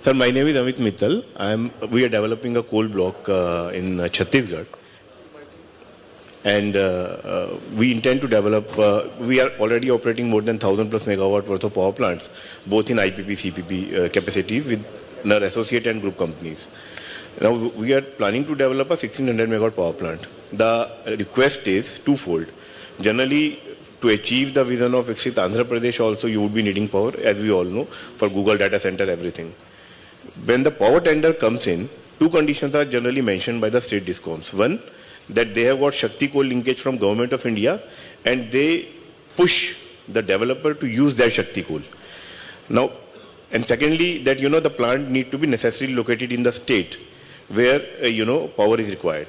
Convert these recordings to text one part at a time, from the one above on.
Sir, my name is Amit Mittal. We are developing a coal block in Chhattisgarh. And we intend to develop, we are already operating more than 1,000 plus megawatt worth of power plants, both in IPP, CPP capacities with our associate and group companies. Now we are planning to develop a 1600 megawatt power plant. The request is twofold. Generally, to achieve the vision of Viksit Andhra Pradesh also, you would be needing power, as we all know, for Google data center, everything. When the power tender comes in, two conditions are generally mentioned by the state discoms. One, that they have got Shakti coal linkage from Government of India and they push the developer to use that Shakti coal. Now, and secondly, that, the plant need to be necessarily located in the state where, power is required.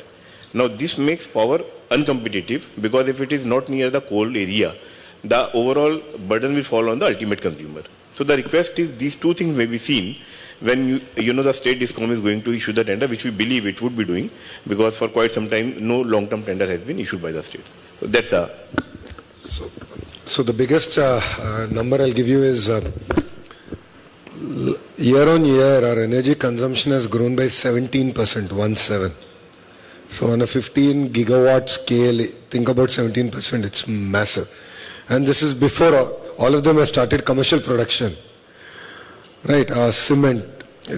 Now, this makes power uncompetitive because if it is not near the coal area, the overall burden will fall on the ultimate consumer. So the request is these two things may be seen when the state discom is going to issue the tender, which we believe it would be doing, because for quite some time no long-term tender has been issued by the state. So that's a. So the biggest number I'll give you is year on year our energy consumption has grown by 17%, 17. So on a 15 gigawatt scale, think about 17%, it's massive. And this is before all of them have started commercial production. Right, cement,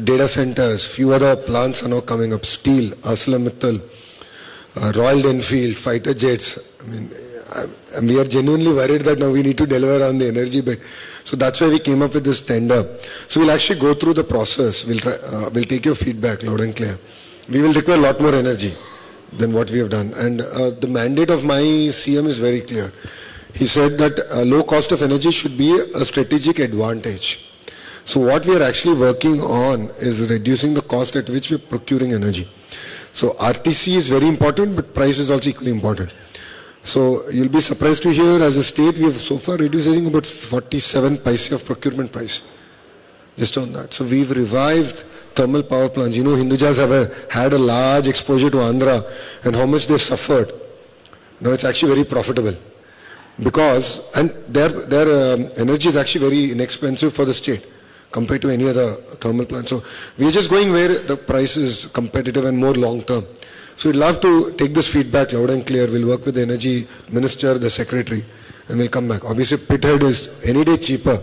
data centers, few other plants are now coming up, steel, ArcelorMittal, Royal Enfield, fighter jets. I mean, we are genuinely worried that now we need to deliver on the energy bit. So that's why we came up with this tender. So we'll actually go through the process. We'll take your feedback loud and clear. We will require a lot more energy than what we have done. And the mandate of my CM is very clear. He said that low cost of energy should be a strategic advantage. So what we are actually working on is reducing the cost at which we are procuring energy. So RTC is very important, but price is also equally important. So you'll be surprised to hear as a state we have so far reduced I think about 47 paise of procurement price. Just on that. So we've revived thermal power plants. Hindujas have had a large exposure to Andhra and how much they've suffered. Now it's actually very profitable. Because, and their energy is actually very inexpensive for the state compared to any other thermal plant. So we are just going where the price is competitive and more long term. So we'd love to take this feedback loud and clear. We'll work with the energy minister, the secretary, and we'll come back. Obviously, pithead is any day cheaper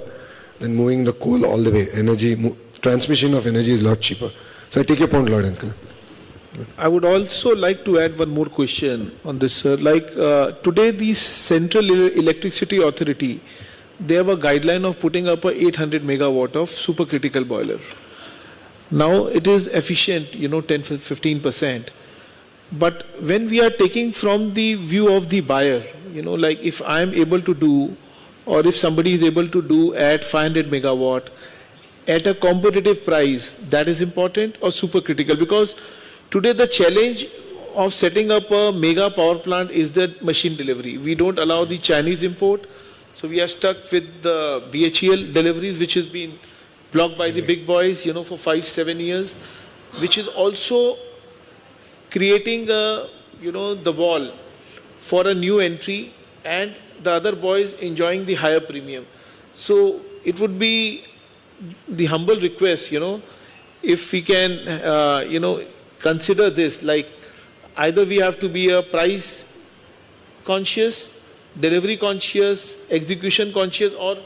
than moving the coal all the way. Energy, transmission of energy is a lot cheaper. So I take your point loud and clear. I would also like to add one more question on this, sir. Today, the Central Electricity Authority, they have a guideline of putting up a 800 megawatt of supercritical boiler. Now it is efficient, 10-15%. But when we are taking from the view of the buyer, if I am able to do, or if somebody is able to do at 500 megawatt at a competitive price, that is important, or supercritical? Because today the challenge of setting up a mega power plant is the machine delivery. We don't allow the Chinese import. So we are stuck with the BHEL deliveries, which has been blocked by the big boys, for 5-7 years, which is also creating the wall for a new entry and the other boys enjoying the higher premium. So it would be the humble request, if we can, consider this, like either we have to be a price conscious, delivery conscious, execution conscious, or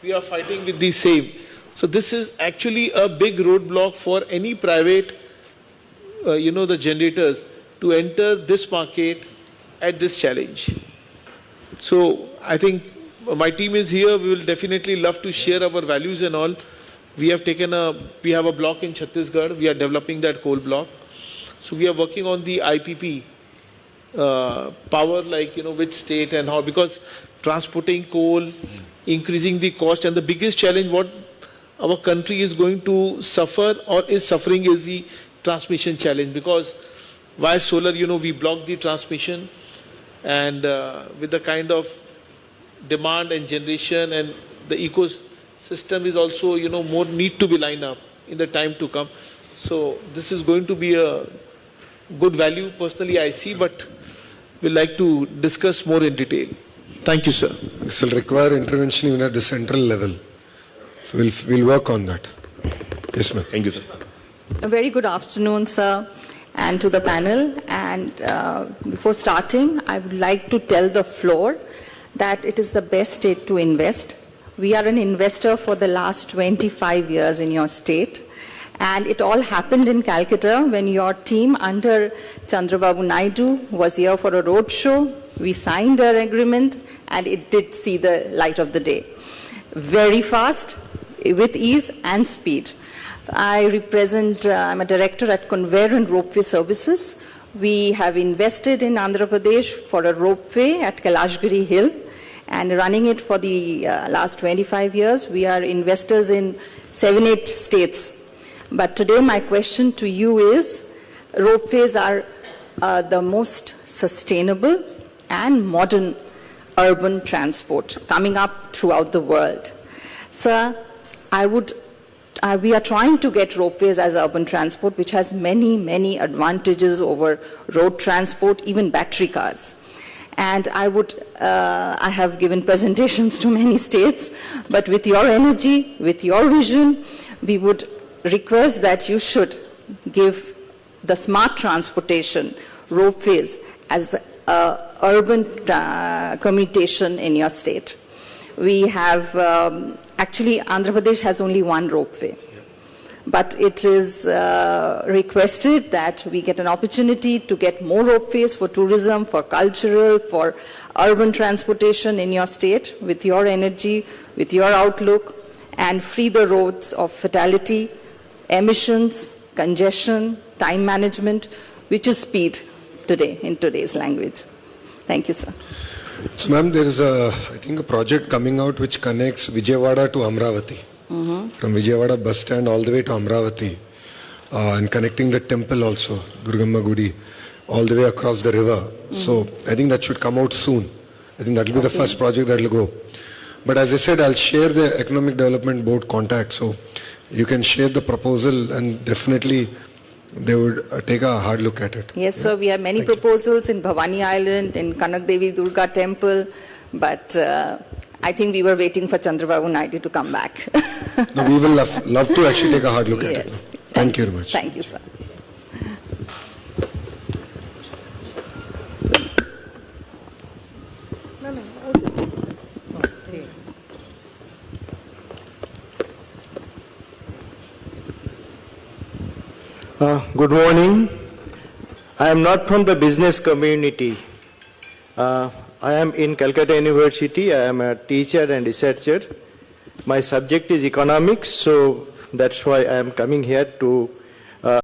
we are fighting with the same. So this is actually a big roadblock for any private, the generators to enter this market at this challenge. So I think my team is here. We will definitely love to share our values and all. We have a block in Chhattisgarh. We are developing that coal block. So we are working on the IPP power, which state and how, because transporting coal, increasing the cost, and the biggest challenge what our country is going to suffer or is suffering is the transmission challenge. Because via solar, we block the transmission, and with the kind of demand and generation, and the ecosystem is also, more need to be lined up in the time to come. So this is going to be a good value, personally I see, but we'd like to discuss more in detail. Thank you, sir. This will require intervention even at the central level. So we'll work on that. Yes, ma'am. Thank you, sir. A very good afternoon, sir, and to the panel. And before starting, I would like to tell the floor that it is the best state to invest. We are an investor for the last 25 years in your state. And it all happened in Calcutta when your team under Chandrababu Naidu was here for a road show. We signed our agreement and it did see the light of the day. Very fast, with ease and speed. I represent, I'm a director at Conveyor and Ropeway Services. We have invested in Andhra Pradesh for a ropeway at Kailashgiri Hill and running it for the last 25 years. We are investors in 7-8 states. But today my question to you is, ropeways are the most sustainable and modern urban transport coming up throughout the world. Sir, we are trying to get ropeways as urban transport, which has many, many advantages over road transport, even battery cars. And I have given presentations to many states, but with your energy, with your vision, we would request that you should give the smart transportation ropeways as urban commutation in your state. We have, actually Andhra Pradesh has only one ropeway, but it is requested that we get an opportunity to get more ropeways for tourism, for cultural, for urban transportation in your state with your energy, with your outlook, and free the roads of fatality, emissions, congestion, time management, which is speed today, in today's language. Thank you, sir. So, ma'am, there is I think a project coming out which connects Vijayawada to Amravati. From Vijayawada bus stand all the way to Amravati. And connecting the temple also, Durgamma Gudi, all the way across the river. So, I think that should come out soon. I think that will be the first project that will go. But as I said, I'll share the Economic Development Board contact. So, you can share the proposal and definitely they would take a hard look at it. Yes, sir. We have many proposals in Bhavani Island, in Kanak Devi Durga Temple, but I think we were waiting for Chandrababu Naidu to come back. No, we will love to actually take a hard look at it. Thank you very much. Thank you, sir. Good morning. I am not from the business community. I am in Calcutta University. I am a teacher and researcher. My subject is economics, so that's why I am coming here to